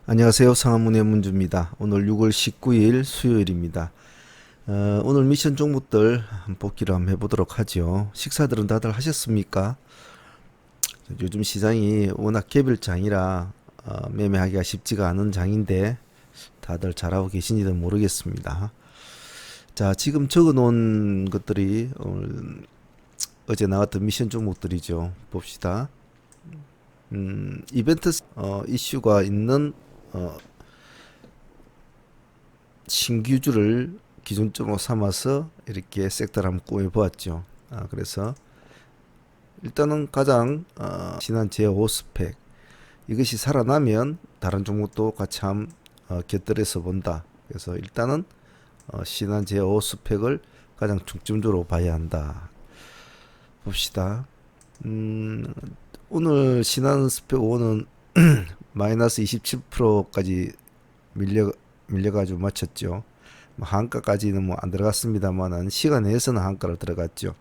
안녕하세요. 상하문의 문주입니다. 오늘 6월 19일 수요일입니다. 오늘 미션 종목들 복기를 한번 해보도록 하죠. 식사들은 다들 하셨습니까? 요즘 시장이 워낙 개별장이라 매매하기가 쉽지가 않은 장인데 다들 잘하고 계신지는 모르겠습니다. 자, 지금 적어놓은 것들이 어제 나왔던 미션 종목들이죠. 봅시다. 이벤트 이슈가 있는 어, 신규주를 기준점으로 삼아서 이렇게 섹터를 한번 꾸며보았죠. 그래서 일단은 가장 신한 제어 스펙 이것이 살아나면 다른 종목도 같이 한번 곁들여서 본다. 그래서 일단은 신한 제어 스펙을 가장 중점적으로 봐야 한다. 봅시다. 오늘 신한 스펙 5는 마이너스 27%까지 밀려가지고 마쳤죠. 뭐 한가까지는 뭐 안 들어갔습니다만은 시간 내에서는 한가로 들어갔죠.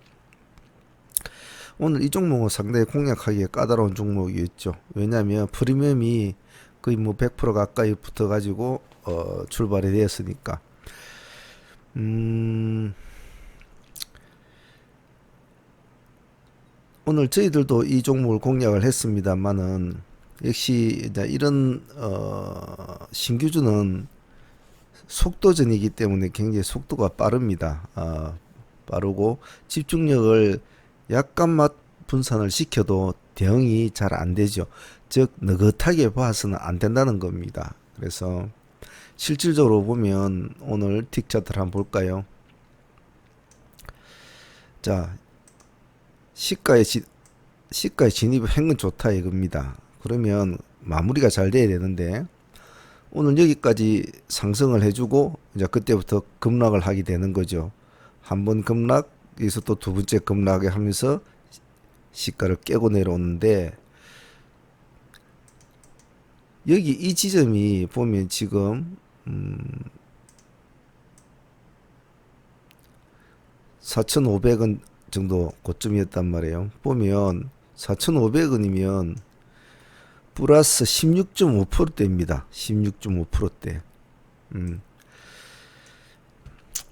오늘 이 종목은 상당히 공략하기에 까다로운 종목이었죠. 왜냐하면 프리미엄이 거의 뭐 100% 가까이 붙어가지고 출발이 되었으니까. 오늘 저희들도 이 종목을 공략을 했습니다만은 역시 이제 이런 신규주는 속도전이기 때문에 굉장히 속도가 빠릅니다. 빠르고 집중력을 약간만 분산을 시켜도 대응이 잘 안 되죠. 즉 느긋하게 봐서는 안 된다는 겁니다. 그래서 실질적으로 보면 오늘 틱 차트를 한번 볼까요? 자, 시가의 진입 행은 좋다 이겁니다. 그러면 마무리가 잘 돼야 되는데 오늘 여기까지 상승을 해주고 이제 그때부터 급락을 하게 되는 거죠. 한 번 급락, 여기서 또 두 번째 급락을 하면서 시가를 깨고 내려오는데 여기 이 지점이 보면 지금 4,500원 정도 고점이었단 말이에요. 보면 4,500원이면 플러스 16.5%대입니다. 16.5%대. 음,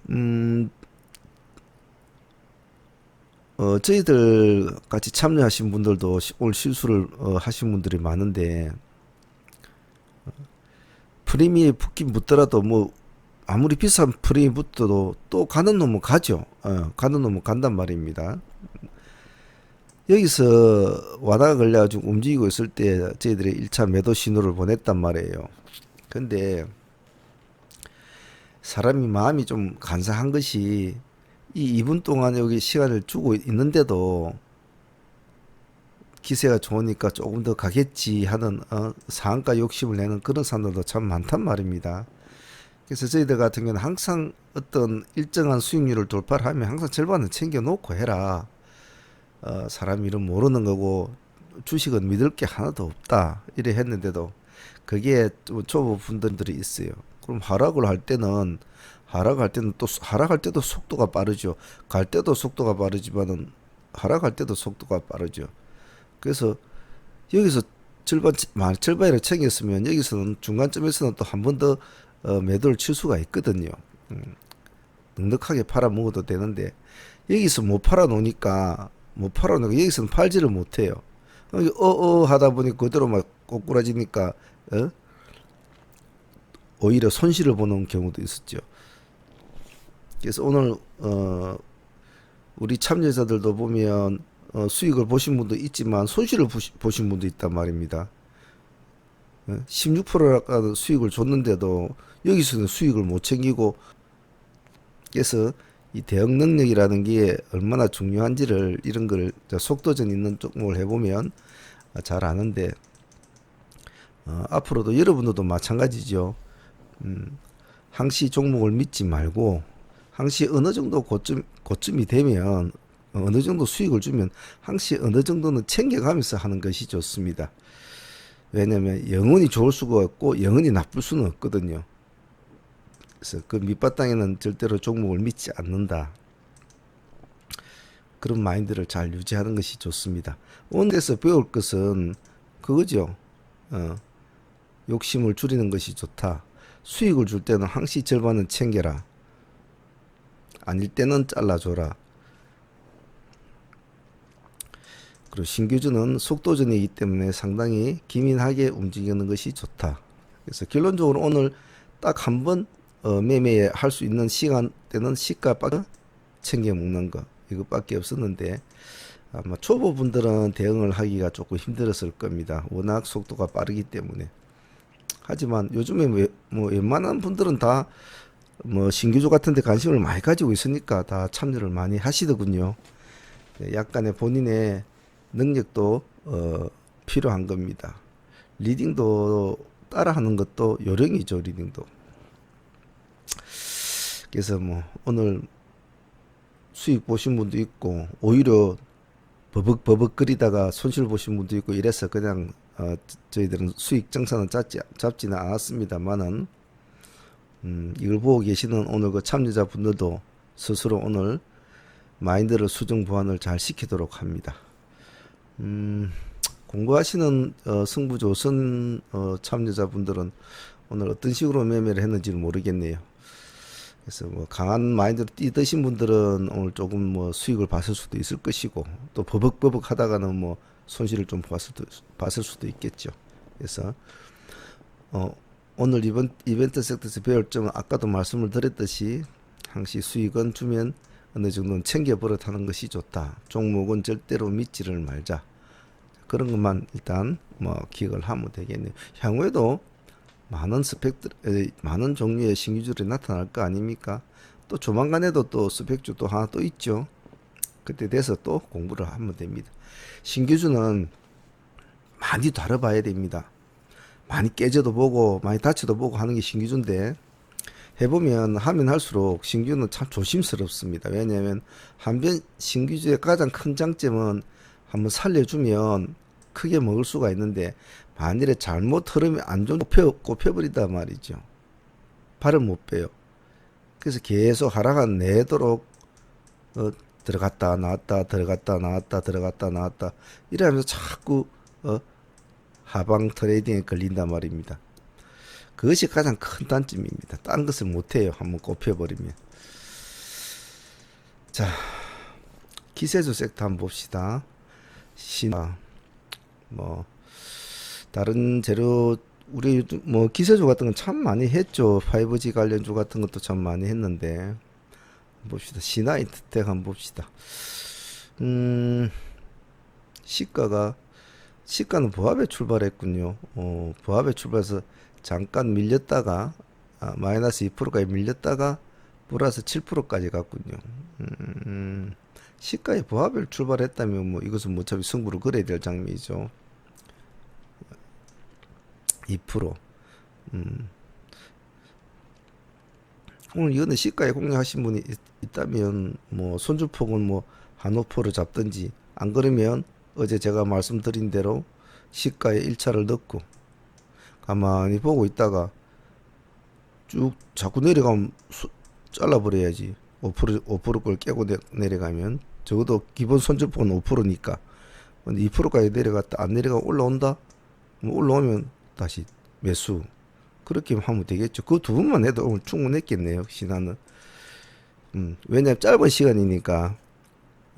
음, 저희들 같이 참여하신 분들도 오늘 실수를 하신 분들이 많은데 프리미에 붙긴 붙더라도 뭐 아무리 비싼 프리미 붙어도 또 가는 놈은 가죠. 가는 놈은 간단 말입니다. 여기서 와다가 걸려가지고 움직이고 있을 때 저희들이 1차 매도 신호를 보냈단 말이에요. 근데 사람이 마음이 좀 간사한 것이 이 2분 동안 여기 시간을 주고 있는데도 기세가 좋으니까 조금 더 가겠지 하는 상한가 욕심을 내는 그런 사람들도 참 많단 말입니다. 그래서 저희들 같은 경우는 항상 어떤 일정한 수익률을 돌파를 하면 항상 절반은 챙겨 놓고 해라. 사람 이름 모르는 거고 주식은 믿을 게 하나도 없다. 이래 했는데도 그게 좀 초보 분들이 있어요. 그럼 하락할 때는 또 하락할 때도 속도가 빠르죠. 갈 때도 속도가 빠르지만은 하락할 때도 속도가 빠르죠. 그래서 여기서 절반이라 챙겼으면 여기서는 중간점에서는 또 한 번 더 매도를 칠 수가 있거든요. 음, 넉넉하게 팔아 먹어도 되는데 여기서 못 팔아 놓으니까 여기서는 팔지를 못해요. 하다 보니 그대로 막 꼬꾸라지니까 어? 오히려 손실을 보는 경우도 있었죠. 그래서 오늘 우리 참여자들도 보면 수익을 보신 분도 있지만 손실을 보신 분도 있단 말입니다. 16%가 수익을 줬는데도 여기서는 수익을 못 챙기고 그래서 이 대응 능력이라는 게 얼마나 중요한지를 이런 걸 속도전 있는 종목을 해보면 잘 아는데 앞으로도 여러분들도 마찬가지죠. 항시 종목을 믿지 말고 항시 어느 정도 고점이 되면 어느 정도 수익을 주면 항시 어느 정도는 챙겨가면서 하는 것이 좋습니다. 왜냐하면 영원히 좋을 수가 없고 영원히 나쁠 수는 없거든요. 그래서 그 밑바닥에는 절대로 종목을 믿지 않는다. 그런 마인드를 잘 유지하는 것이 좋습니다. 오늘에서 배울 것은 그거죠. 어, 욕심을 줄이는 것이 좋다. 수익을 줄 때는 항시 절반은 챙겨라. 아닐 때는 잘라줘라. 그리고 신규주는 속도전이기 때문에 상당히 기민하게 움직이는 것이 좋다. 그래서 결론적으로 오늘 딱 한 번 매매할 수 있는 시간대는 시가밖에 챙겨 먹는 거 이것밖에 없었는데 아마 초보분들은 대응을 하기가 조금 힘들었을 겁니다. 워낙 속도가 빠르기 때문에. 하지만 요즘에 뭐 웬만한 분들은 다 뭐 신규주 같은 데 관심을 많이 가지고 있으니까 다 참여를 많이 하시더군요. 약간의 본인의 능력도 필요한 겁니다. 리딩도 따라하는 것도 요령이죠, 리딩도. 그래서 뭐 오늘 수익 보신 분도 있고 오히려 버벅거리다가 손실 보신 분도 있고 이래서 그냥 저희들은 수익 정산은 잡지는 않았습니다만은 이걸 보고 계시는 오늘 그 참여자분들도 스스로 오늘 마인드를 수정 보완을 잘 시키도록 합니다. 공부하시는 승부조선 참여자분들은 오늘 어떤 식으로 매매를 했는지는 모르겠네요. 그래서 뭐 강한 마인드로 뛰드신 분들은 오늘 조금 뭐 수익을 봤을 수도 있을 것이고 또 버벅버벅 하다가는 뭐 손실을 좀 봤을 수도 있겠죠. 그래서 오늘 이번 이벤트 섹터에서 배울 점은 아까도 말씀을 드렸듯이 항시 수익은 주면 어느 정도는 챙겨 버릇하는 것이 좋다. 종목은 절대로 믿지를 말자. 그런 것만 일단 뭐 기억을 하면 되겠네요. 향후에도 많은 많은 종류의 신규주들이 나타날 거 아닙니까? 또 조만간에도 또 스펙주 또 하나 또 있죠. 그때 돼서 또 공부를 하면 됩니다. 신규주는 많이 다뤄봐야 됩니다. 많이 깨져도 보고 많이 다쳐도 보고 하는 게 신규주인데 해보면 하면 할수록 신규는 참 조심스럽습니다. 왜냐하면 한편 신규주의 가장 큰 장점은 한번 살려주면 크게 먹을 수가 있는데 만일에 잘못 흐름이 안 좋은 꼽혀버리단 말이죠. 발을 못 빼요. 그래서 계속 하락한 내도록 들어갔다 나왔다 들어갔다 나왔다 들어갔다 나왔다 이러면서 자꾸 하방 트레이딩에 걸린단 말입니다. 그것이 가장 큰 단점입니다. 딴 것을 못해요. 한번 꼽혀버리면. 자, 기세주 섹터 한번 봅시다. 신화 뭐 다른 재료 우리 뭐 기세주 같은 건 참 많이 했죠. 5G 관련주 같은 것도 참 많이 했는데 봅시다. 신화인텍 한번 봅시다. 시가는 보합에 출발했군요. 보합에 출발해서 잠깐 밀렸다가 마이너스 2%까지 밀렸다가 플러스 7%까지 갔군요. 시가에 보합을 출발했다면 뭐 이것은 뭐 어차피 승부를 걸어야 될 장면이죠. 2%. 오늘 이거는 시가에 공략하신 분이 있다면 뭐 손주폭은 뭐 한 5% 잡든지 안 그러면 어제 제가 말씀드린 대로 시가에 1차를 넣고 가만히 보고 있다가 쭉 자꾸 내려가면 잘라버려야지. 5%걸 깨고 내려가면 적어도 기본 손절폭은 5%니까. 근데 2%까지 내려갔다 안 내려가 올라온다? 뭐 올라오면 다시 매수. 그렇게 하면 되겠죠. 그 두 번만 해도 오늘 충분했겠네요. 신화는. 왜냐면 짧은 시간이니까.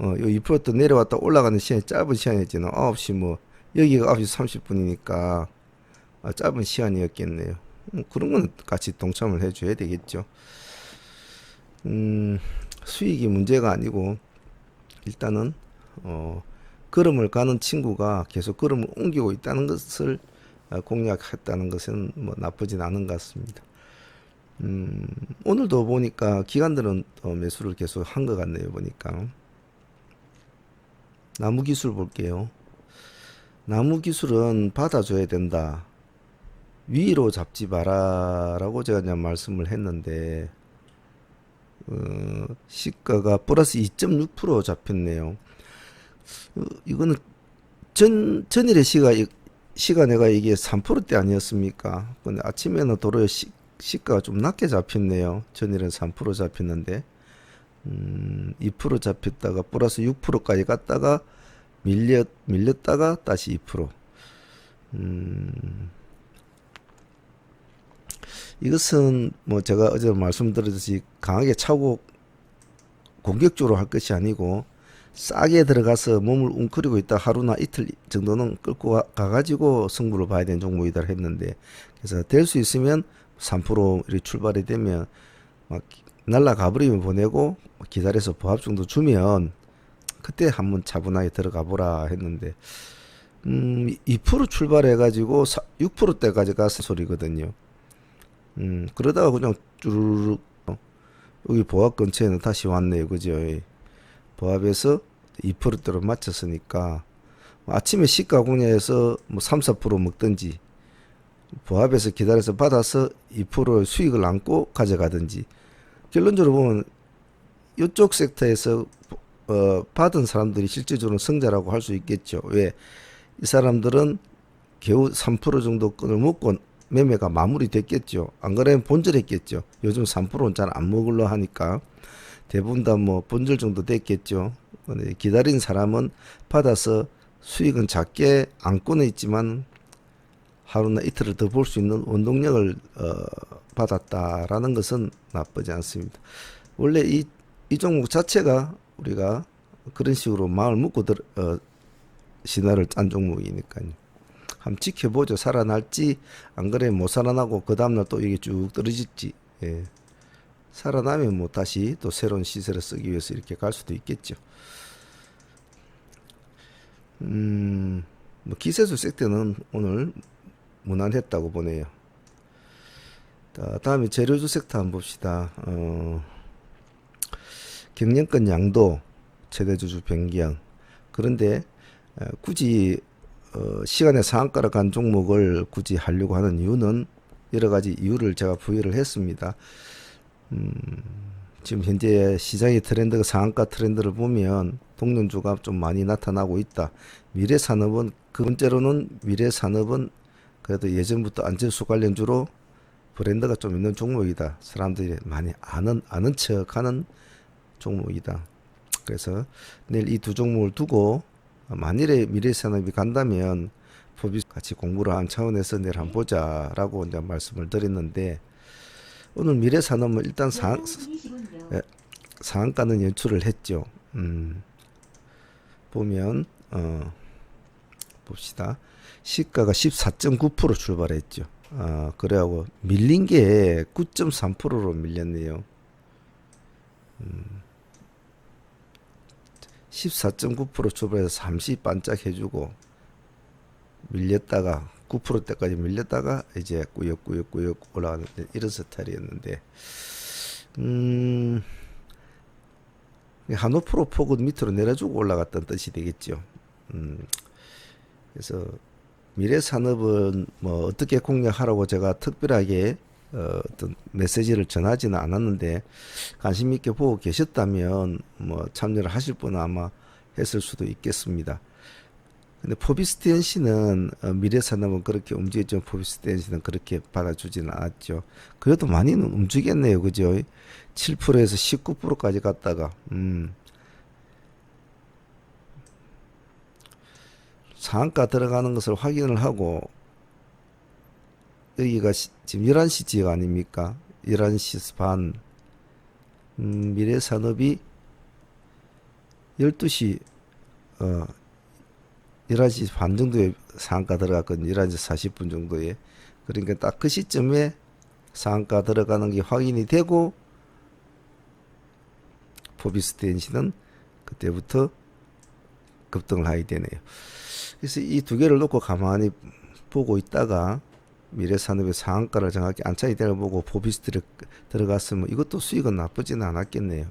요 2%또 내려왔다 올라가는 시간이 짧은 시간이었잖아. 9시 뭐 여기가 9시 30분이니까 짧은 시간이었겠네요. 그런 건 같이 동참을 해줘야 되겠죠. 수익이 문제가 아니고 일단은 걸음을 가는 친구가 계속 걸음을 옮기고 있다는 것을 공략했다는 것은 뭐 나쁘진 않은 것 같습니다. 오늘도 보니까 기관들은 매수를 계속 한 것 같네요. 보니까 나무 기술 볼게요. 나무 기술은 받아줘야 된다. 위로 잡지 마라라고 제가 그냥 말씀을 했는데 시가가 플러스 2.6% 잡혔네요. 이거는 전일의 시간에가 이게 3%대 아니었습니까? 근데 아침에는 도로 시가가 좀 낮게 잡혔네요. 전일은 3% 잡혔는데 2% 잡혔다가 플러스 6%까지 갔다가 밀렸다가 다시 2%. 이것은 뭐 제가 어제 말씀드렸듯이 강하게 차고 공격적으로 할 것이 아니고 싸게 들어가서 몸을 웅크리고 있다 하루나 이틀 정도는 끌고 가가지고 승부를 봐야 되는 종목이다 했는데, 그래서 될 수 있으면 3% 이렇게 출발이 되면 막 날라가 버리면 보내고 기다려서 보합 정도 주면 그때 한번 차분하게 들어가 보라 했는데, 2% 출발해가지고 6%대까지 가서 소리거든요. 그러다가 그냥 쭈르륵 여기 보합 근처에는 다시 왔네요. 그죠? 보합에서 2%대로 맞췄으니까 아침에 시가 공략에서 뭐 3, 4% 먹든지 보합에서 기다려서 받아서 2%의 수익을 안고 가져가든지, 결론적으로 보면 이쪽 섹터에서 받은 사람들이 실질적으로 승자라고 할 수 있겠죠. 왜? 이 사람들은 겨우 3% 정도 끈을 먹고 매매가 마무리됐겠죠. 안 그러면 본절했겠죠. 요즘 3%는 잘 안 먹으려 하니까 대부분 다 뭐 본절 정도 됐겠죠. 근데 기다린 사람은 받아서 수익은 작게 안고는 있지만 하루나 이틀을 더 볼 수 있는 원동력을 받았다라는 것은 나쁘지 않습니다. 원래 이 종목 자체가 우리가 그런 식으로 마음을 먹고 신화를 짠 종목이니까요. 한번 지켜보죠. 살아날지, 안 그러면 못 살아나고 그 다음날 또 이게 쭉 떨어질지. 예. 살아나면 뭐 다시 또 새로운 시세를 쓰기 위해서 이렇게 갈 수도 있겠죠. 뭐 기세수 섹터는 오늘 무난했다고 보네요. 다음에 재료주 섹터 한번 봅시다. 경량권 양도 최대주주 변경. 그런데 굳이 시간의 상한가를 간 종목을 굳이 하려고 하는 이유는 여러 가지 이유를 제가 부여를 했습니다. 지금 현재 시장의 트렌드가 상한가 트렌드를 보면 동년주가 좀 많이 나타나고 있다. 미래산업은 그 번째로는 미래산업은 그래도 예전부터 안철수 관련주로 브랜드가 좀 있는 종목이다. 사람들이 많이 아는 척하는 종목이다. 그래서 내일 이 두 종목을 두고 만일에 미래산업이 간다면 포비스 같이 공부를 한 차원에서 내일 한번 보자라고 이제 말씀을 드렸는데, 오늘 미래산업은 일단 상한가는 연출을 했죠. 보면 봅시다. 시가가 14.9% 출발했죠. 그래하고 밀린 게 9.3%로 밀렸네요. 14.9% 출발해서 잠시 반짝 해주고 밀렸다가 9%대까지 밀렸다가 이제 꾸역꾸역 올라가는 이런 스타일이었는데, 한오프로 폭은 밑으로 내려주고 올라갔던 뜻이 되겠죠. 그래서 미래산업은 뭐 어떻게 공략하라고 제가 특별하게 어떤 메시지를 전하지는 않았는데, 관심 있게 보고 계셨다면 뭐 참여를 하실 분은 아마 했을 수도 있겠습니다. 근데 포비스텐시는 미래산업은 그렇게 움직였죠. 포비스텐시는 그렇게 받아주지는 않았죠. 그래도 많이는 움직였네요. 그죠? 7%에서 19%까지 갔다가 상한가 들어가는 것을 확인을 하고, 여기가 지금 11시 지역 아닙니까? 11시 반. 미래산업이 12시 11시 반 정도에 상한가 들어갔거든요. 11시 40분 정도에. 그러니까 딱 그 시점에 상한가 들어가는 게 확인이 되고, 포비스텐시는 그때부터 급등을 하게 되네요. 그래서 이 두 개를 놓고 가만히 보고 있다가 미래산업의 상한가를 정확히 안착이 되는 걸 보고 포비스트를 들어갔으면 이것도 수익은 나쁘지는 않았겠네요.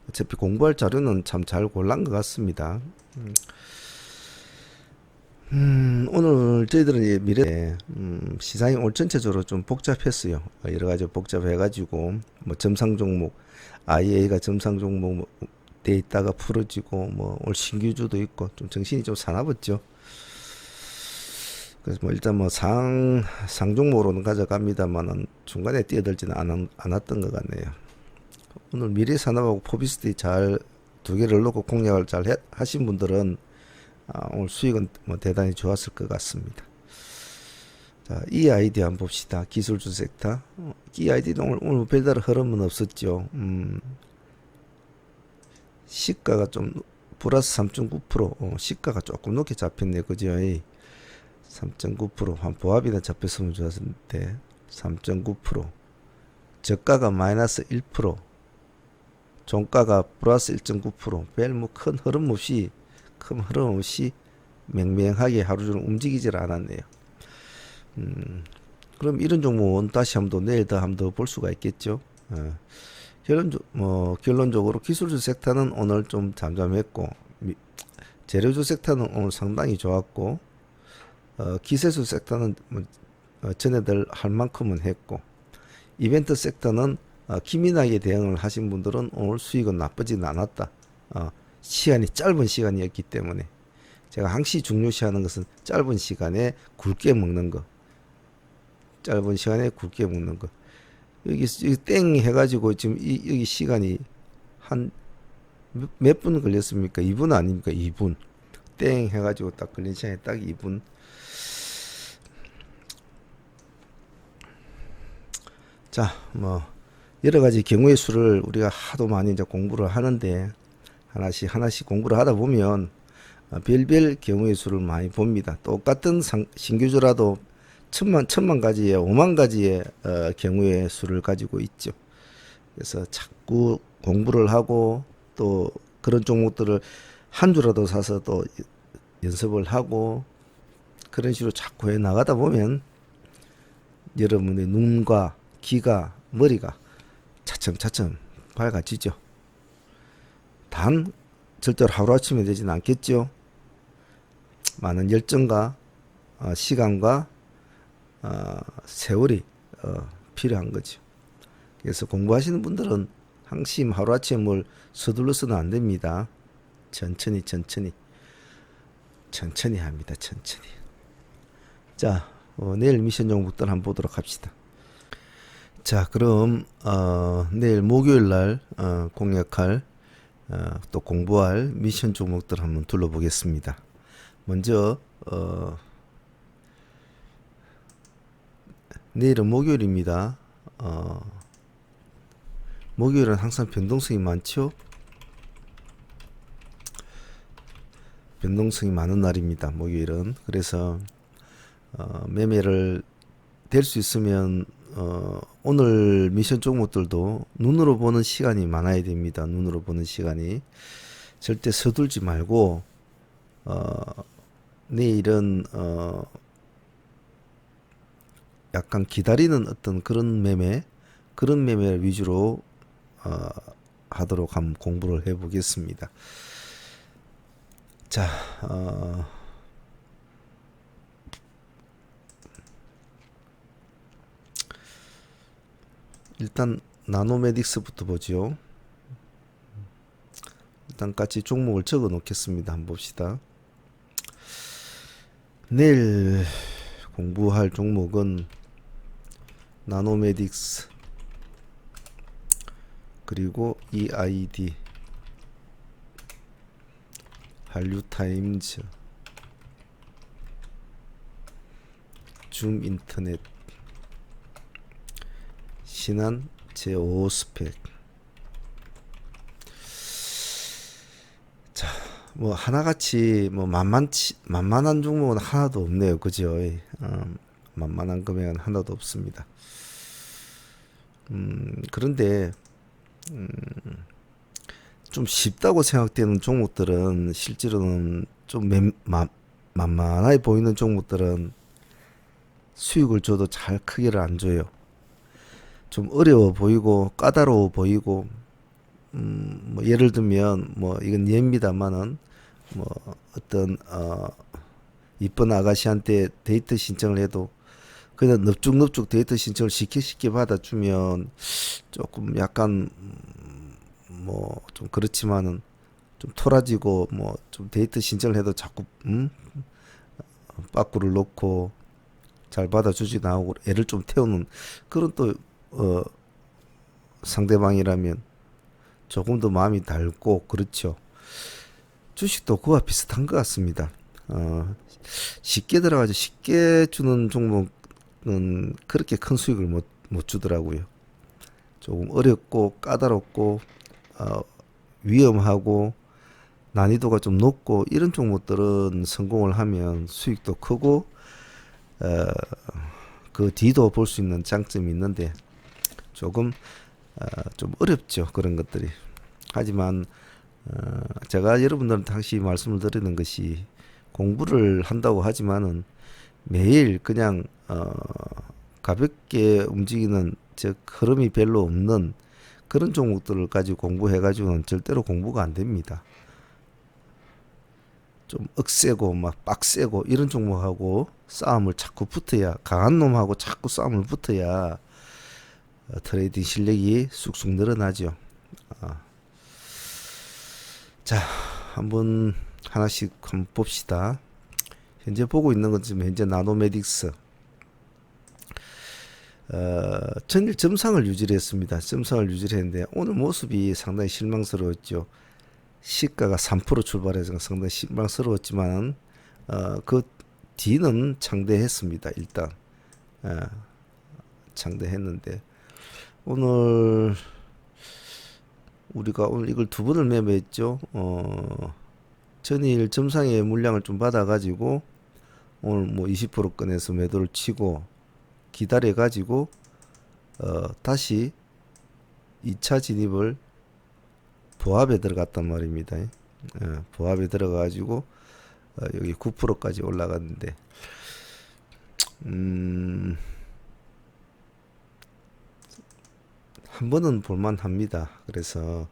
어차피 공부할 자료는 참 잘 골란 것 같습니다. 오늘 저희들은 미래 시장이 오늘 전체적으로 좀 복잡했어요. 여러 가지 복잡해가지고 뭐 점상 종목, IA가 점상 종목 돼 있다가 풀어지고 뭐 오늘 신규주도 있고 좀 정신이 좀 사나웠죠. 그래서 뭐 일단 뭐 상종목으로는 가져갑니다만은 중간에 뛰어들지는 않았던 것 같네요. 오늘 미래산업하고 포비스트 잘 두 개를 놓고 공략을 잘 하신 분들은 오늘 수익은 뭐 대단히 좋았을 것 같습니다. 자, 이 아이디 한번 봅시다. 기술주 섹터. 이 아이디는 오늘 별다른 흐름은 없었죠. 시가가 좀 플러스 3.9%. 시가가 조금 높게 잡혔네. 그죠? 3.9%. 한 보합이나 잡혔으면 좋았는데 3.9%. 저가가 마이너스 1%. 종가가 플러스 1.9%. 별 뭐 큰 흐름 없이 맹맹하게 하루 종일 움직이질 않았네요. 그럼 이런 종목은 다시 한번 내일 더 한번 더 볼 수가 있겠죠. 결론적으로 기술주 섹터는 오늘 좀 잠잠했고, 재료주 섹터는 오늘 상당히 좋았고, 기세주 섹터는 전에들 할 만큼은 했고, 이벤트 섹터는 기민하게 대응을 하신 분들은 오늘 수익은 나쁘진 않았다. 시간이 짧은 시간이었기 때문에 제가 항시 중요시하는 것은 짧은 시간에 굵게 먹는 거. 짧은 시간에 굵게 먹는 거. 여기 땡 해가지고 지금 여기 시간이 한 몇 분 걸렸습니까? 2분 아닙니까? 2분. 땡 해가지고 딱 걸린 시간이 딱 2분. 자, 뭐 여러 가지 경우의 수를 우리가 하도 많이 이제 공부를 하는데 하나씩 공부를 하다 보면 별별 경우의 수를 많이 봅니다. 똑같은 신규주라도 천만 가지의 5만 가지의 경우의 수를 가지고 있죠. 그래서 자꾸 공부를 하고 또 그런 종목들을 한 주라도 사서 또 연습을 하고 그런 식으로 자꾸 해 나가다 보면 여러분의 눈과 귀가 머리가 차츰차츰 밝아지죠. 단 절대로 하루아침에 되지는 않겠죠. 많은 열정과 시간과 세월이 필요한 거죠. 그래서 공부하시는 분들은 항상 하루아침에 뭘 서둘러서는 안 됩니다. 천천히 합니다. 천천히. 자, 내일 미션 종목들 한번 보도록 합시다. 자, 그럼 내일 목요일 날 공략할 또 공부할 미션 종목들 한번 둘러보겠습니다. 먼저 내일은 목요일입니다. 목요일은 항상 변동성이 많죠. 변동성이 많은 날입니다. 목요일은. 그래서 매매를 될 수 있으면 오늘 미션 종목들도 눈으로 보는 시간이 많아야 됩니다. 눈으로 보는 시간이. 절대 서둘지 말고 내일은 약간 기다리는 어떤 그런 매매 위주로 하도록 한번 공부를 해 보겠습니다. 자, 일단 나노메딕스부터 보죠. 일단 같이 종목을 적어 놓겠습니다. 한번 봅시다. 내일 공부할 종목은 나노메딕스 그리고 EID 한류타임즈 줌인터넷 신한 제5스펙. 자, 뭐 하나같이 뭐 만만한 종목은 하나도 없네요. 그죠? 만만한 금액은 하나도 없습니다. 그런데 좀 쉽다고 생각되는 종목들은 실제로는 좀 만만하게 보이는 종목들은 수익을 줘도 잘 크게를 안 줘요. 좀 어려워 보이고 까다로워 보이고 뭐 예를 들면 뭐 이건 예입니다만은 뭐 어떤 이쁜 아가씨한테 데이트 신청을 해도 그냥 넙죽넙죽 데이트 신청을 쉽게 받아주면 조금 약간 뭐 좀 그렇지만은 좀 토라지고 뭐 좀 데이트 신청을 해도 자꾸 빠꾸를 놓고 잘 받아주지 나오고 애를 좀 태우는 그런 또 상대방이라면 조금 더 마음이 달고 그렇죠. 주식도 그와 비슷한 것 같습니다. 쉽게 들어가죠. 쉽게 주는 종목 그렇게 큰 수익을 못 주더라고요. 조금 어렵고 까다롭고 어, 위험하고 난이도가 좀 높고 이런 종목들은 성공을 하면 수익도 크고 어, 그 뒤도 볼 수 있는 장점이 있는데 조금 좀 어렵죠 그런 것들이. 하지만 제가 여러분들한테 항상 말씀을 드리는 것이 공부를 한다고 하지만은 매일 그냥 가볍게 움직이는 즉 흐름이 별로 없는 그런 종목들을 가지고 공부해 가지고는 절대로 공부가 안 됩니다. 좀 억세고 막 빡세고 이런 종목하고 싸움을 자꾸 붙어야 강한 놈하고 자꾸 싸움을 붙어야 트레이딩 실력이 쑥쑥 늘어나죠. 아, 자, 한번 하나씩 한번 봅시다. 현재 보고 있는 건 지금 현재 나노메딕스 전일 점상을 유지를 했습니다. 점상을 유지를 했는데 오늘 모습이 상당히 실망스러웠죠. 시가가 3% 출발해서 상당히 실망스러웠지만 그 뒤는 창대했습니다. 일단 창대했는데 오늘 우리가 오늘 이걸 두 번을 매매했죠. 전일 점상의 물량을 좀 받아가지고 오늘 뭐 20% 꺼내서 매도를 치고 기다려가지고 다시 2차 진입을 보합에 들어갔단 말입니다. 보합에 들어가가지고 여기 9%까지 올라갔는데 한 번은 볼만합니다. 그래서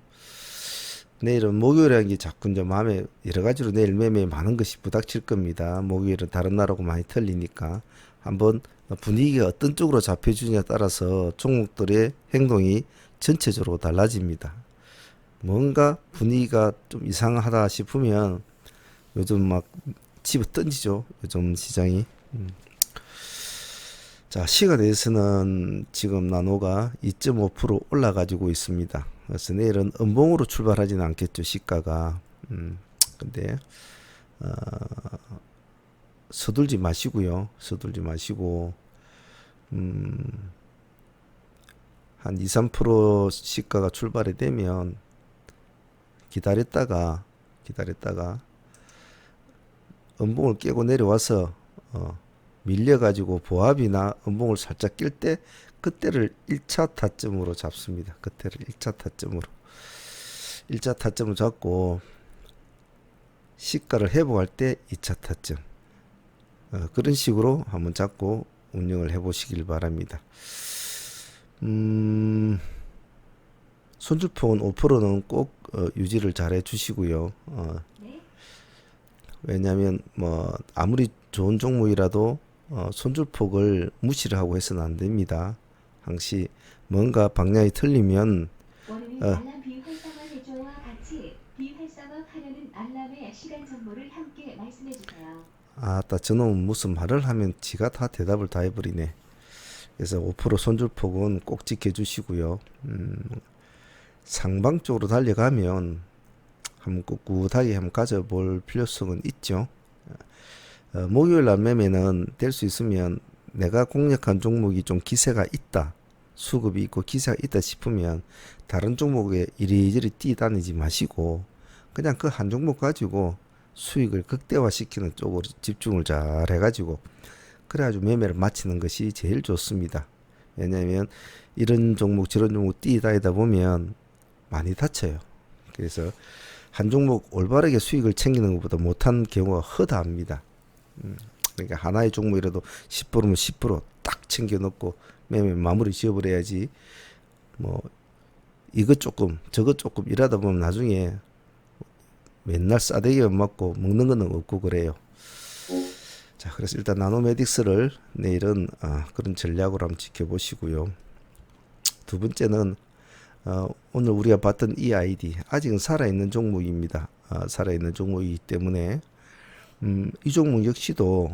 내일은 목요일이라는 게 자꾸 이제 마음에 여러 가지로 내일 매매 많은 것이 부닥칠 겁니다. 목요일은 다른 날하고 많이 틀리니까 한번 분위기가 어떤 쪽으로 잡혀주냐에 따라서 종목들의 행동이 전체적으로 달라집니다. 뭔가 분위기가 좀 이상하다 싶으면 요즘 막 집어 던지죠. 요즘 시장이. 자, 시간에서는 지금 나노가 2.5% 올라가지고 있습니다. 그래서 내일은 음봉으로 출발하지는 않겠죠, 시가가. 근데 서둘지 마시고요. 서둘지 마시고 한 2, 3% 시가가 출발이 되면 기다렸다가 음봉을 깨고 내려와서 밀려가지고 보합이나 음봉을 살짝 낄 때 그때를 1차 타점으로 잡습니다. 그때를 1차 타점으로 잡고 시가를 회복할 때 2차 타점 그런 식으로 한번 잡고 운영을 해보시길 바랍니다. 손절폭은 5%는 꼭 유지를 잘 해주시고요. 왜냐하면 뭐 아무리 좋은 종목이라도 손절폭을 무시를 하고 해서는 안 됩니다. 항시 뭔가 방향이 틀리면 알람 비활성화 해줘와 같이 비활성화하려는 알람의 시간 정보를 함께 말씀해 주세요. 아따 저놈은 무슨 말을 하면 지가 다 대답을 다 해버리네. 그래서 5% 손절폭은 꼭 지켜주시고요. 상방 쪽으로 달려가면 한번 꿋꿋하게 한번 가져볼 필요성은 있죠. 목요일 날 매매는 될 수 있으면 내가 공략한 종목이 좀 기세가 있다, 수급이 있고 기세가 있다 싶으면 다른 종목에 이리저리 뛰다니지 마시고 그냥 그 한 종목 가지고 수익을 극대화시키는 쪽으로 집중을 잘 해가지고 그래가지고 매매를 마치는 것이 제일 좋습니다. 왜냐하면 이런 종목 저런 종목 뛰다니다 보면 많이 다쳐요. 그래서 한 종목 올바르게 수익을 챙기는 것보다 못한 경우가 허다합니다. 그러니까 하나의 종목이라도 10%면 10%딱 챙겨 넣고 매매 마무리 지어버려야지. 뭐 이것 조금 저것 조금 일하다 보면 나중에 맨날 싸대기만 맞고 먹는 거는 없고 그래요. 자, 그래서 일단 나노메딕스를 내일은 그런 전략으로 한번 지켜보시고요. 두 번째는 오늘 우리가 봤던 이 아이디 아직은 살아있는 종목입니다. 살아있는 종목이기 때문에 이 종목 역시도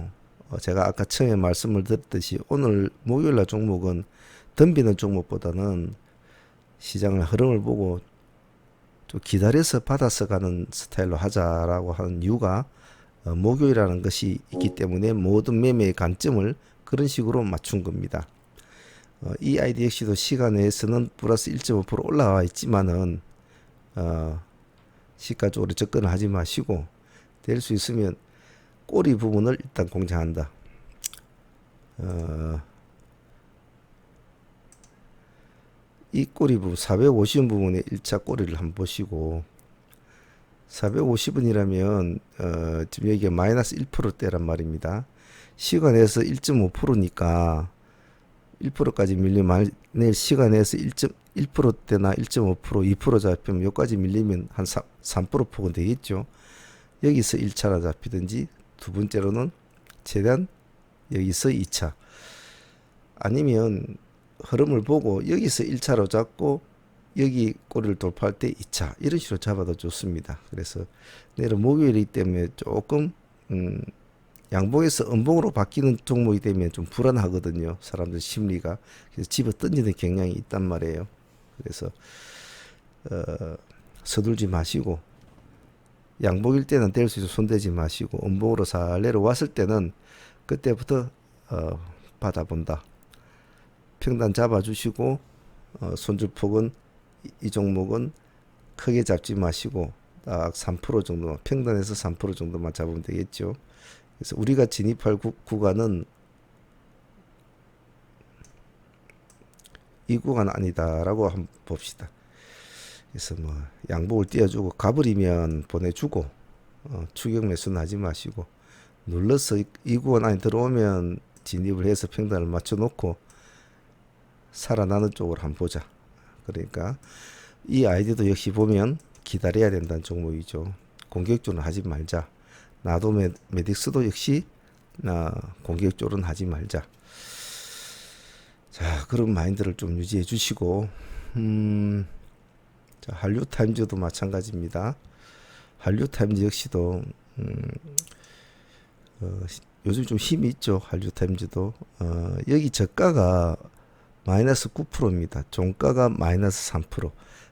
제가 아까 처음에 말씀을 드렸듯이 오늘 목요일날 종목은 덤비는 종목보다는 시장의 흐름을 보고 좀 기다려서 받아서 가는 스타일로 하자라고 하는 이유가 목요일이라는 것이 있기 때문에 모든 매매의 관점을 그런 식으로 맞춘 겁니다. 이 아이디 역시도 시간 내에서는 플러스 1.5% 올라와 있지만은 시가 쪽으로 접근을 하지 마시고 될 수 있으면 꼬리 부분을 일단 공략한다. 이 꼬리 부분 450원 부분의 1차 꼬리를 한번 보시고 450원이라면 지금 여기가 마이너스 1%대란 말입니다. 시간에서 1.5%니까 1%까지 밀리면 내일 시간에서 1.1%대나 1.5%, 2% 잡히면 여기까지 밀리면 한 3% 폭은 되겠죠. 여기서 1차로 잡히든지 두 번째로는 최대한 여기서 2차 아니면 흐름을 보고 여기서 1차로 잡고 여기 꼬리를 돌파할 때 2차 이런 식으로 잡아도 좋습니다. 그래서 내일은 목요일이기 때문에 조금 양봉에서 음봉으로 바뀌는 종목이 되면 좀 불안하거든요. 사람들 심리가. 그래서 집어 던지는 경향이 있단 말이에요. 그래서 서둘지 마시고 양봉일 때는 될 수 있어 손대지 마시고 음봉으로 살 내려왔을 때는 그때부터 받아본다. 평단 잡아주시고 손절폭은 이 종목은 크게 잡지 마시고 딱 3% 정도만 평단에서 3% 정도만 잡으면 되겠죠. 그래서 우리가 진입할 구간은 이 구간 아니다라고 한번 봅시다. 그래서 뭐 양복을 띄워주고 가버리면 보내주고 추격 매수는 하지 마시고 눌러서 이 구간 안에 들어오면 진입을 해서 평단을 맞춰놓고 살아나는 쪽으로 한번 보자. 그러니까 이 아이디도 역시 보면 기다려야 된다는 종목이죠. 공격적으로 하지 말자. 나도 메딕스도 역시 공격적으로는 하지 말자. 자, 그런 마인드를 좀 유지해 주시고 자, 한류타임즈도 마찬가지입니다. 한류타임즈 역시도 요즘 좀 힘이 있죠. 한류타임즈도 여기 저가가 마이너스 9%입니다. 종가가 마이너스 3%.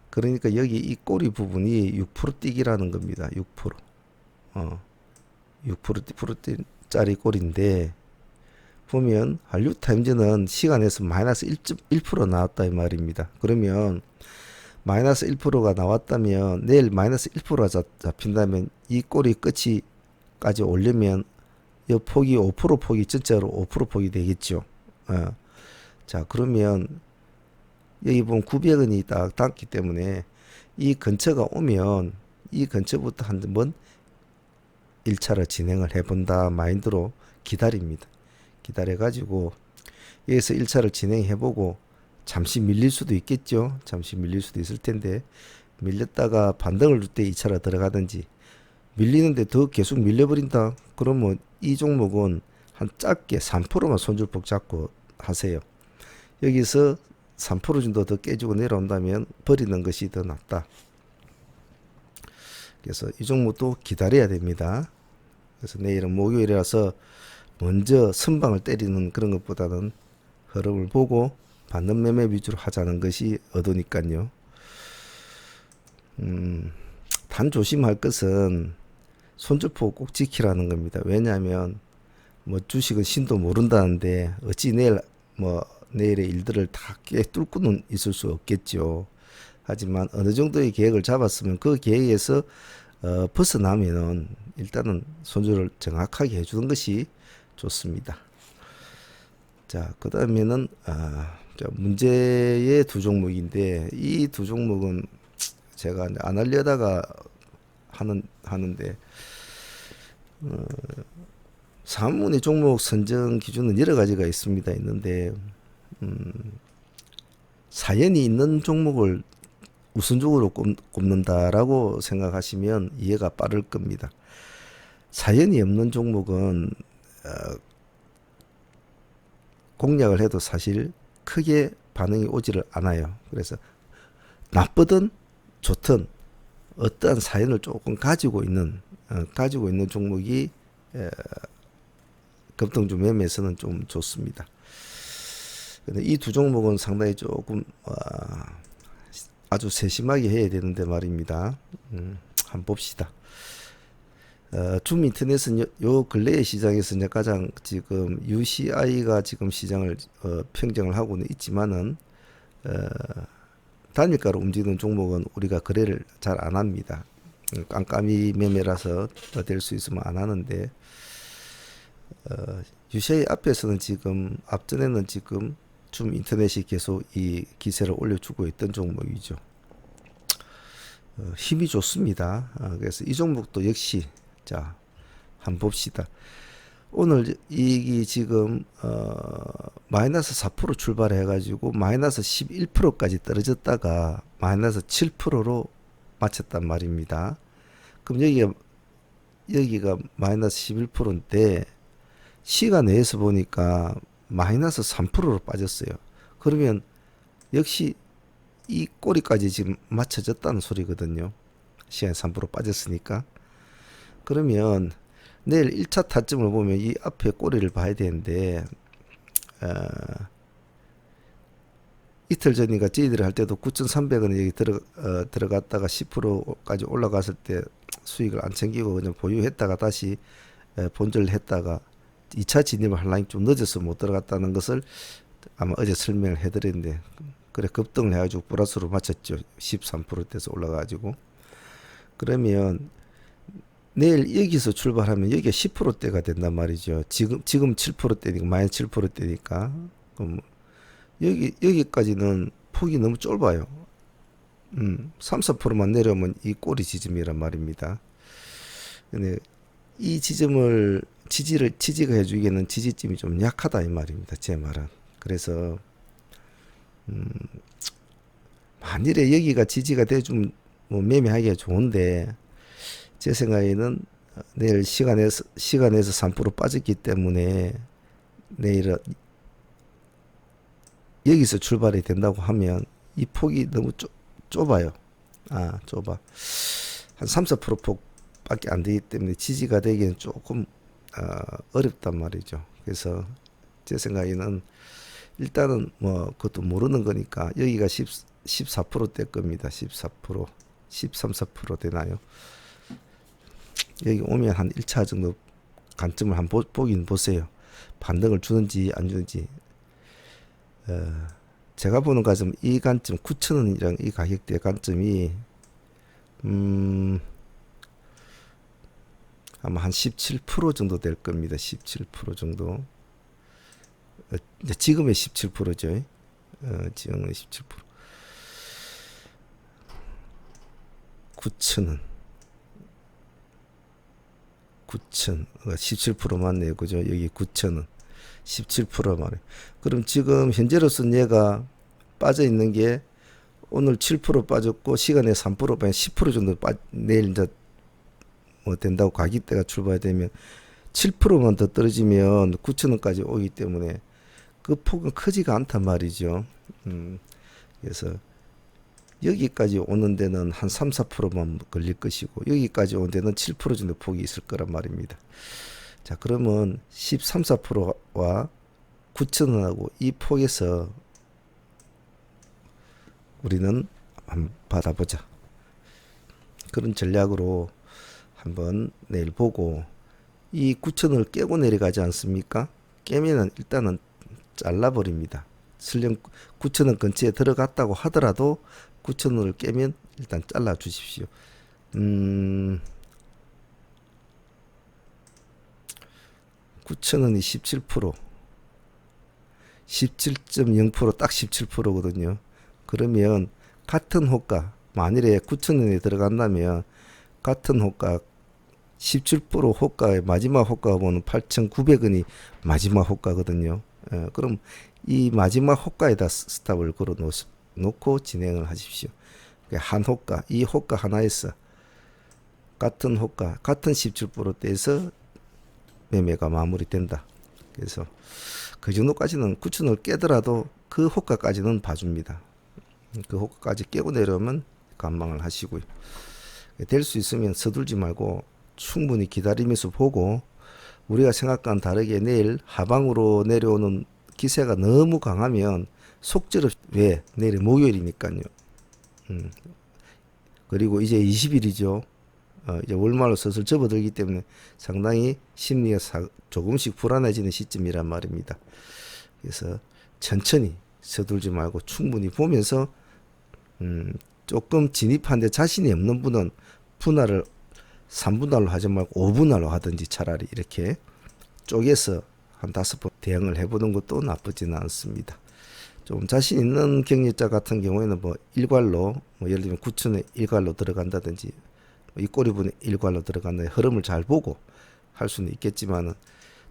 그러니까 여기 이 꼬리 부분이 6% 뛰기라는 겁니다. 6%. 6%짜리 꼬리인데 보면 한류타임즈는 시간에서 마이너스 1.1% 나왔다 이 말입니다. 그러면 마이너스 1%가 나왔다면 내일 마이너스 1%가 잡힌다면 이 꼬리 끝이까지 오려면 이 폭이 5% 폭이 전체로 5% 폭이 되겠죠. 자, 그러면 여기 보면 900원이 딱 닿기 때문에 이 근처가 오면 이 근처부터 한번 1차를 진행을 해본다 마인드로 기다립니다. 기다려가지고 여기서 1차를 진행해보고 잠시 밀릴 수도 있겠죠. 잠시 밀릴 수도 있을 텐데 밀렸다가 반등을 줄 때 2차로 들어가든지 밀리는데 더 계속 밀려버린다. 그러면 이 종목은 한 짧게 3%만 손절폭 잡고 하세요. 여기서 3% 정도 더 깨지고 내려온다면 버리는 것이 더 낫다. 그래서 이 종목도 기다려야 됩니다. 그래서 내일은 목요일이라서 먼저 선방을 때리는 그런 것보다는 흐름을 보고 반등 매매 위주로 하자는 것이 어두니까요. 단 조심할 것은 손절폭 꼭 지키라는 겁니다. 왜냐하면 뭐 주식은 신도 모른다는데 어찌 내일의 일들을 다 뚫고는 있을 수 없겠죠. 하지만 어느 정도의 계획을 잡았으면 그 계획에서 벗어나면은 일단은 손절을 정확하게 해주는 것이 좋습니다. 자, 그 다음에는 문제의 두 종목인데 이 두 종목은 제가 안 하려다가 하는데 사문의 종목 선정 기준은 여러 가지가 있는데 사연이 있는 종목을 우선적으로 꼽는다라고 생각하시면 이해가 빠를 겁니다. 사연이 없는 종목은 공략을 해도 사실 크게 반응이 오지를 않아요. 그래서 나쁘든 좋든 어떠한 사연을 조금 가지고 있는 종목이 급등주 매매에서는 좀 좋습니다. 근데 이 두 종목은 상당히 조금 아주 세심하게 해야 되는데 말입니다. 한번 봅시다. 줌 인터넷은 요 근래의 시장에서 이제 가장 지금 UCI가 지금 시장을 평정을 하고는 있지만은 어, 단일가로 움직이는 종목은 우리가 거래를 잘 안 합니다. 깜깜이 매매라서 될 수 있으면 안 하는데 UCI 앞에서는 지금 앞전에는 지금 줌 인터넷이 계속 이 기세를 올려주고 있던 종목이죠. 힘이 좋습니다. 그래서 이 종목도 역시 자 한번 봅시다. 오늘 이익이 지금 마이너스 4% 출발해 가지고 마이너스 11%까지 떨어졌다가 마이너스 7%로 마쳤단 말입니다. 그럼 여기가 마이너스 11%인데 시간 내에서 보니까 마이너스 3%로 빠졌어요. 그러면 역시 이 꼬리까지 지금 맞춰졌다는 소리거든요. 시간이 3% 빠졌으니까. 그러면 내일 1차 타점을 보면 이 앞에 꼬리를 봐야 되는데 이틀 전인가 저희들이 할 때도 9,300원 여기 들어갔다가 10%까지 올라갔을 때 수익을 안 챙기고 그냥 보유했다가 다시 본전을 했다가 2차 진입을 하려니 좀 늦어서 못 들어갔다는 것을 아마 어제 설명을 해드렸는데 그래 급등을 해가지고 플러스로 맞췄죠. 13%대에서 올라가가지고. 그러면 내일 여기서 출발하면 여기가 10%대가 된단 말이죠. 지금 7%대니까 마이너스 7%대니까 여기까지는 폭이 너무 좁아요. 3, 4%만 내려오면 이 꼬리 지점이란 말입니다. 근데 이 지점을 지지가 해주기에는 지지점이 좀 약하다 이 말입니다. 제 말은. 그래서 만일에 여기가 지지가 돼주면 뭐 매매하기가 좋은데 제 생각에는 내일 시간에서 3% 빠졌기 때문에 내일은 여기서 출발이 된다고 하면 이 폭이 너무 좁아요. 좁아. 한 3, 4% 폭밖에 안 되기 때문에 지지가 되기는 조금 어렵단 말이죠. 그래서 제 생각에는 일단은 뭐 그것도 모르는 거니까 여기가 14%대 겁니다. 14%, 13, 4% 되나요? 여기 오면 한 1차 정도 관점을 한번 보긴 보세요. 반등을 주는지 안 주는지. 제가 보는 관점 이 관점 9,000원이랑 이 가격대 관점이 아마 한 17% 정도 될 겁니다. 17% 정도. 이제 지금의 17%죠. 지금의 17%. 9,000원. 9,000. 17% 맞네요. 그죠? 여기 9,000원. 17% 말이에요. 그럼 지금 현재로서는 얘가 빠져 있는 게 오늘 7% 빠졌고 시간에 3% 빠져 10% 정도 내일 이제 뭐 된다고 가격대가 출발되면 7%만 더 떨어지면 9,000원까지 오기 때문에 그 폭은 크지가 않단 말이죠. 그래서 여기까지 오는 데는 한 3, 4%만 걸릴 것이고 여기까지 오는 데는 7% 정도 폭이 있을 거란 말입니다. 자, 그러면 13, 4%와 9,000원하고 이 폭에서 우리는 한번 받아보자. 그런 전략으로 한번 내일 보고 이 9,000원을 깨고 내려가지 않습니까? 깨면은 일단은 잘라버립니다. 설령 9,000원 근처에 들어갔다고 하더라도 9,000원을 깨면 일단 잘라 주십시오. 9,000원이 17%, 17.0%, 딱 17%거든요. 그러면 같은 호가, 만일에 9,000원에 들어간다면 같은 호가 17% 호가의 마지막 호가가 보면 8,900원이 마지막 호가거든요. 그럼 이 마지막 호가에다 스탑을 걸어 놓고 진행을 하십시오. 한 호가, 이 호가 하나에서 같은 호가, 같은 17%대에서 매매가 마무리된다. 그래서 그 정도까지는 9,000원을 깨더라도 그 호가까지는 봐줍니다. 그 호가까지 깨고 내려오면 관망을 하시고요. 될 수 있으면 서둘지 말고 충분히 기다리면서 보고 우리가 생각과는 다르게 내일 하방으로 내려오는 기세가 너무 강하면 속절없이 왜 내일 목요일이니까요. 그리고 이제 20일이죠. 이제 월말로 슬슬 접어들기 때문에 상당히 심리가 조금씩 불안해지는 시점이란 말입니다. 그래서 천천히 서둘지 말고 충분히 보면서 조금 진입하는데 자신이 없는 분은 분할을 3분할로 하지 말고 5분할로 하든지 차라리 이렇게 쪼개서 한 5번 대응을 해보는 것도 나쁘지는 않습니다. 좀 자신 있는 경력자 같은 경우에는 뭐 일괄로 뭐 예를 들면 9천에 일괄로 들어간다든지 이 꼬리분에 일괄로 들어간다 흐름을 잘 보고 할 수는 있겠지만은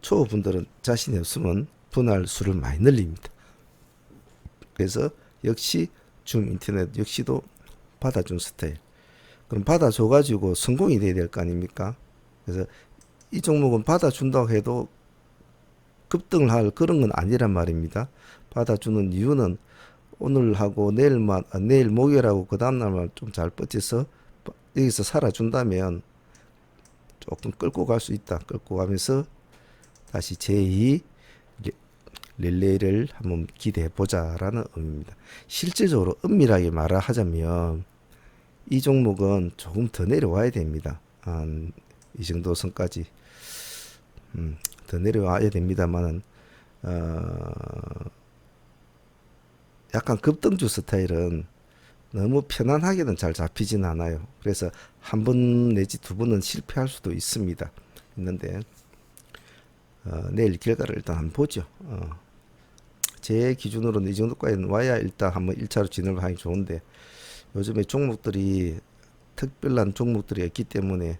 초보분들은 자신이 없으면 분할 수를 많이 늘립니다. 그래서 역시 줌 인터넷 역시도 받아준 스타일. 그럼 받아줘 가지고 성공이 돼야 될 거 아닙니까? 그래서 이 종목은 받아준다고 해도 급등을 할 그런 건 아니란 말입니다. 받아주는 이유는 오늘하고 내일 목요일하고 그 다음날만 좀 잘 뻗쳐서 여기서 살아준다면 조금 끌고 갈 수 있다. 끌고 가면서 다시 제2 릴레이를 한번 기대해 보자라는 의미입니다. 실질적으로 엄밀하게 말을 하자면 이 종목은 조금 더 내려와야 됩니다. 한 이 정도 선까지 더 내려와야 됩니다만은 약간 급등주 스타일은 너무 편안하게는 잘 잡히진 않아요. 그래서 한 번 내지 두 번은 실패할 수도 있는데 내일 결과를 일단 한번 보죠. 제 기준으로는 이 정도까지는 와야 일단 한번 1차로 진입을 하기 좋은데 요즘에 종목들이 특별한 종목들이 있기 때문에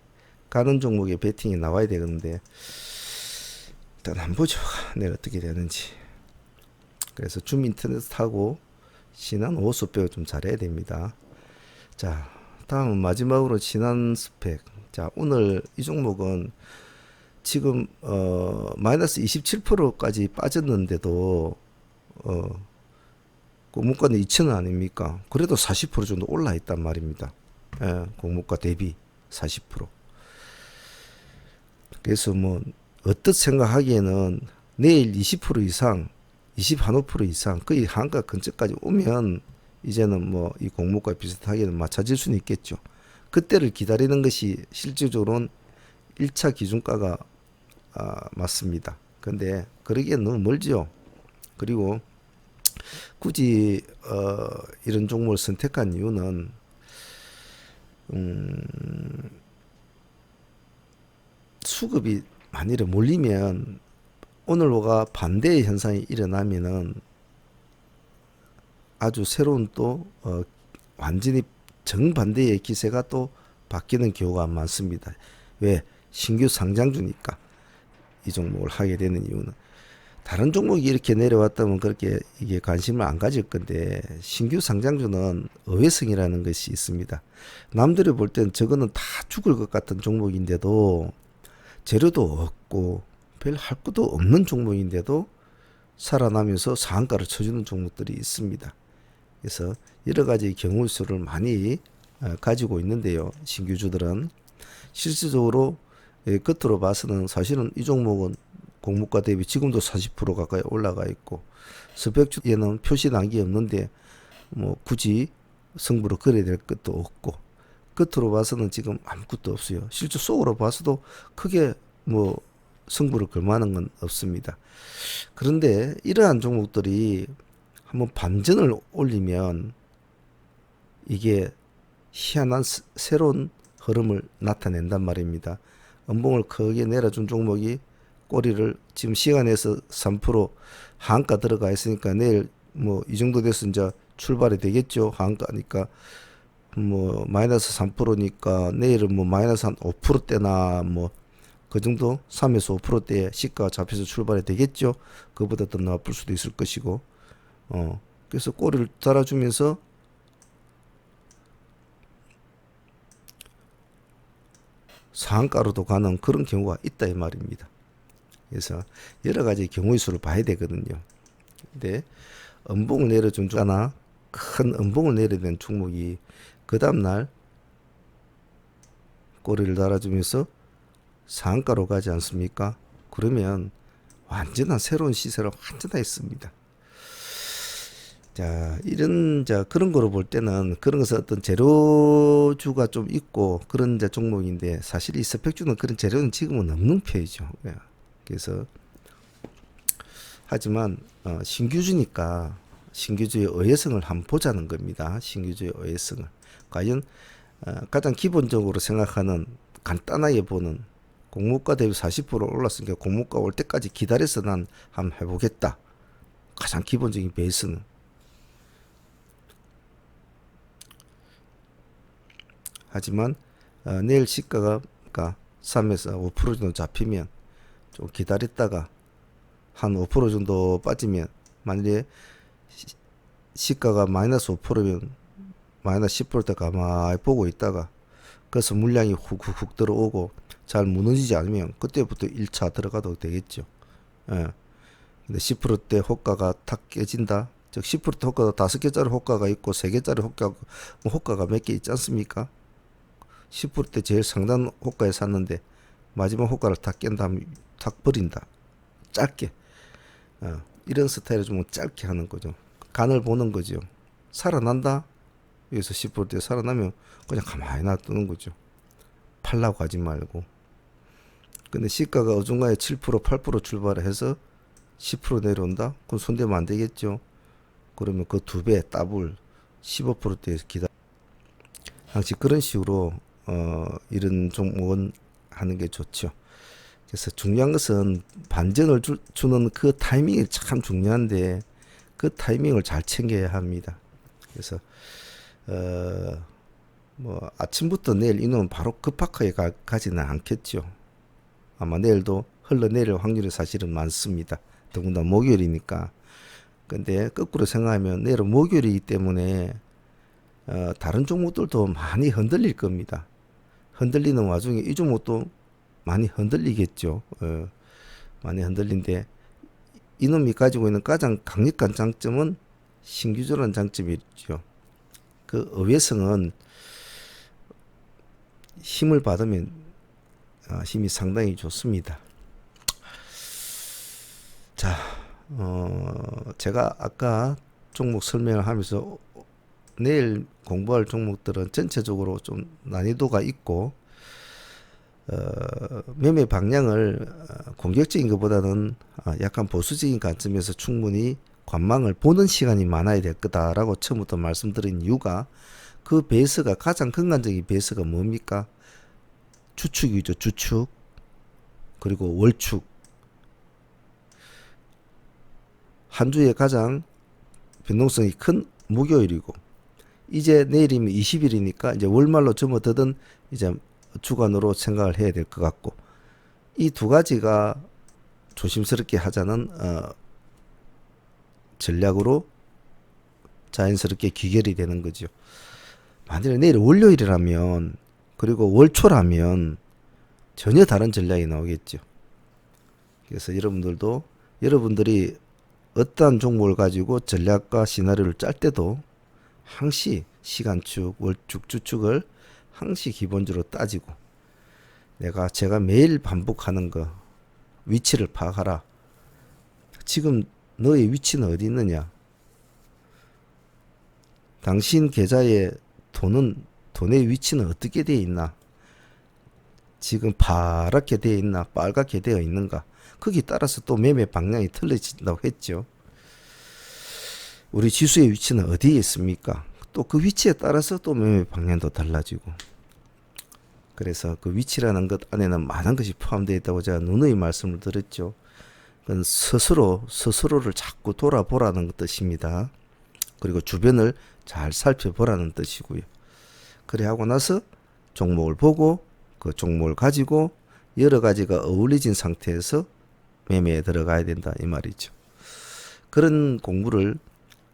가는 종목에 베팅이 나와야 되는데 일단 한번 보죠. 내일 어떻게 되는지. 그래서 줌 인터넷하고 신한 5수 빼고 좀 잘해야 됩니다. 자, 다음은 마지막으로 신한 스펙. 자, 오늘 이 종목은 지금 마이너스 27%까지 빠졌는데도 공모가는 2,000원 아닙니까? 그래도 40% 정도 올라 있단 말입니다. 공모가 대비 40%. 그래서 뭐 어떻 생각하기에는 내일 20% 이상, 21% 이상 거의 한가 근처까지 오면 이제는 뭐 이 공모가 비슷하게는 맞춰질 수는 있겠죠. 그때를 기다리는 것이 실질적으로는 1차 기준가가 맞습니다. 근데 그러기엔 너무 멀지요. 그리고 굳이 이런 종목을 선택한 이유는 수급이 만일에 몰리면 오늘과 반대의 현상이 일어나면은 아주 새로운 또 완전히 정반대의 기세가 또 바뀌는 경우가 많습니다. 왜? 신규 상장주니까 이 종목을 하게 되는 이유는 다른 종목이 이렇게 내려왔다면 그렇게 이게 관심을 안 가질 건데 신규 상장주는 의외성이라는 것이 있습니다. 남들이 볼 땐 저거는 다 죽을 것 같은 종목인데도 재료도 없고 별 할 것도 없는 종목인데도 살아나면서 상한가를 쳐주는 종목들이 있습니다. 그래서 여러 가지 경우 수를 많이 가지고 있는데요. 신규주들은 실질적으로 겉으로 봐서는 사실은 이 종목은 공모가 대비 지금도 40% 가까이 올라가 있고 스펙주에는 표시 난게 없는데 뭐 굳이 승부를 걸어야 될 것도 없고 겉으로 봐서는 지금 아무것도 없어요. 실제 속으로 봐서도 크게 뭐 승부를 걸 만한 건 없습니다. 그런데 이러한 종목들이 한번 반전을 올리면 이게 희한한 새로운 흐름을 나타낸단 말입니다. 음봉을 크게 내려준 종목이 꼬리를 지금 시간에서 3% 한가 들어가 있으니까 내일 뭐 이 정도 돼서 이제 출발이 되겠죠. 한가니까 뭐 마이너스 3%니까 내일은 뭐 마이너스 한 5%대나 뭐 그 정도 3에서 5%대 시가가 잡혀서 출발이 되겠죠. 그보다 더 나쁠 수도 있을 것이고 그래서 꼬리를 달아주면서 상한가로도 가는 그런 경우가 있다 이 말입니다. 그래서 여러 가지 경우의 수를 봐야 되거든요. 근데 음봉을 내려준 주가나 큰 음봉을 내려낸 종목이 그 다음날 꼬리를 달아주면서 상한가로 가지 않습니까? 그러면 완전한 새로운 시세를 완전히 했습니다. 자, 이런, 자, 그런 거로 볼 때는 그런 것은 어떤 재료주가 좀 있고 그런 이제 종목인데 사실 이 스펙주는 그런 재료는 지금은 없는 편이죠. 예. 그래서 하지만 신규주니까 신규주의 의외성을 한번 보자는 겁니다. 신규주의 의외성을. 과연 가장 기본적으로 생각하는 간단하게 보는 공모가 대비 40% 올랐으니까 공모가 올 때까지 기다려서 난 한번 해보겠다. 가장 기본적인 베이스는. 하지만 내일 시가가 3에서 5% 정도 잡히면 좀 기다렸다가 한 5% 정도 빠지면 만약에 시가가 마이너스 5%면 마이너스 10%때 가만히 보고 있다가 그래서 물량이 훅훅훅 들어오고 잘 무너지지 않으면 그때부터 1차 들어가도 되겠죠. 예. 근데 10%대 호가가 탁 깨진다. 즉 10%대 호가가 5개짜리 호가가 있고 3개짜리 호가가 뭐 호가가 몇 개 있지 않습니까? 10%대 제일 상단 호가에 샀는데 마지막 호가를 다 깬 다음에 탁 버린다. 짧게. 이런 스타일을 좀 짧게 하는 거죠. 간을 보는 거죠. 살아난다. 여기서 10%대 살아나면 그냥 가만히 놔두는 거죠. 팔라고 하지 말고. 근데 시가가 어중간에 7%, 8% 출발을 해서 10% 내려온다? 그럼 손대면 안 되겠죠. 그러면 그 2배, 더블 15%대에서 기다. 항상 그런 식으로 이런 종목은 하는 게 좋죠. 그래서 중요한 것은 반전을 주는 그 타이밍이 참 중요한데 그 타이밍을 잘 챙겨야 합니다. 그래서 뭐 아침부터 내일 이놈은 바로 급박하게 가지는 않겠죠. 아마 내일도 흘러내릴 확률이 사실은 많습니다. 더군다나 목요일이니까. 근데 거꾸로 생각하면 내일은 목요일이기 때문에 다른 종목들도 많이 흔들릴 겁니다. 흔들리는 와중에 이 종목도 많이 흔들리겠죠. 많이 흔들린데 이놈이 가지고 있는 가장 강력한 장점은 신규조라는 장점이 있죠. 그 의외성은 힘을 받으면 힘이 상당히 좋습니다. 자, 제가 아까 종목 설명을 하면서 내일 공부할 종목들은 전체적으로 좀 난이도가 있고 매매 방향을 공격적인 것보다는 약간 보수적인 관점에서 충분히 관망을 보는 시간이 많아야 될 거다라고 처음부터 말씀드린 이유가 그 베이스가 가장 근간적인 베이스가 뭡니까? 주축이죠. 주축. 그리고 월축. 한 주에 가장 변동성이 큰 목요일이고 이제 내일이면 20일이니까 이제 월말로 접어드든 이제 주간으로 생각을 해야 될 것 같고 이 두 가지가 조심스럽게 하자는 전략으로 자연스럽게 귀결이 되는 거죠. 만약에 내일 월요일이라면 그리고 월초라면 전혀 다른 전략이 나오겠죠. 그래서 여러분들이 어떠한 종목을 가지고 전략과 시나리오를 짤 때도 항시 시간축, 월축, 주축을 항시 기본적으로 따지고 제가 매일 반복하는 거 위치를 파악하라. 지금 너의 위치는 어디 있느냐? 당신 계좌에 돈의 위치는 어떻게 되어 있나? 지금 파랗게 되어 있나? 빨갛게 되어 있는가? 거기에 따라서 또 매매 방향이 틀려진다고 했죠. 우리 지수의 위치는 어디에 있습니까? 또 그 위치에 따라서 또 매매 방향도 달라지고. 그래서 그 위치라는 것 안에는 많은 것이 포함되어 있다고 제가 누누이 말씀을 드렸죠. 그건 스스로를 자꾸 돌아보라는 뜻입니다. 그리고 주변을 잘 살펴보라는 뜻이고요. 그래 하고 나서 종목을 보고 그 종목을 가지고 여러 가지가 어울리진 상태에서 매매에 들어가야 된다 이 말이죠. 그런 공부를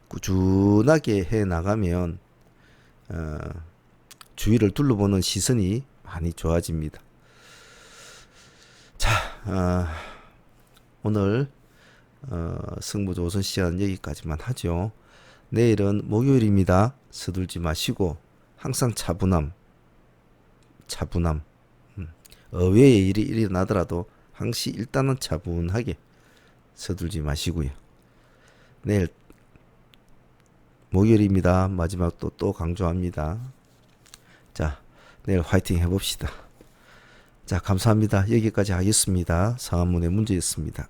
꾸준하게 해 나가면 주위를 둘러보는 시선이 많이 좋아집니다. 자, 오늘 승부조 오선 시간 여기까지만 하죠. 내일은 목요일입니다. 서둘지 마시고 항상 차분함. 의외의 일이 일어나더라도 항시 일단은 차분하게 서둘지 마시고요. 내일 목요일입니다. 마지막 또 강조합니다. 자, 내일 화이팅 해봅시다. 자, 감사합니다. 여기까지 하겠습니다. 상한문의 문제였습니다.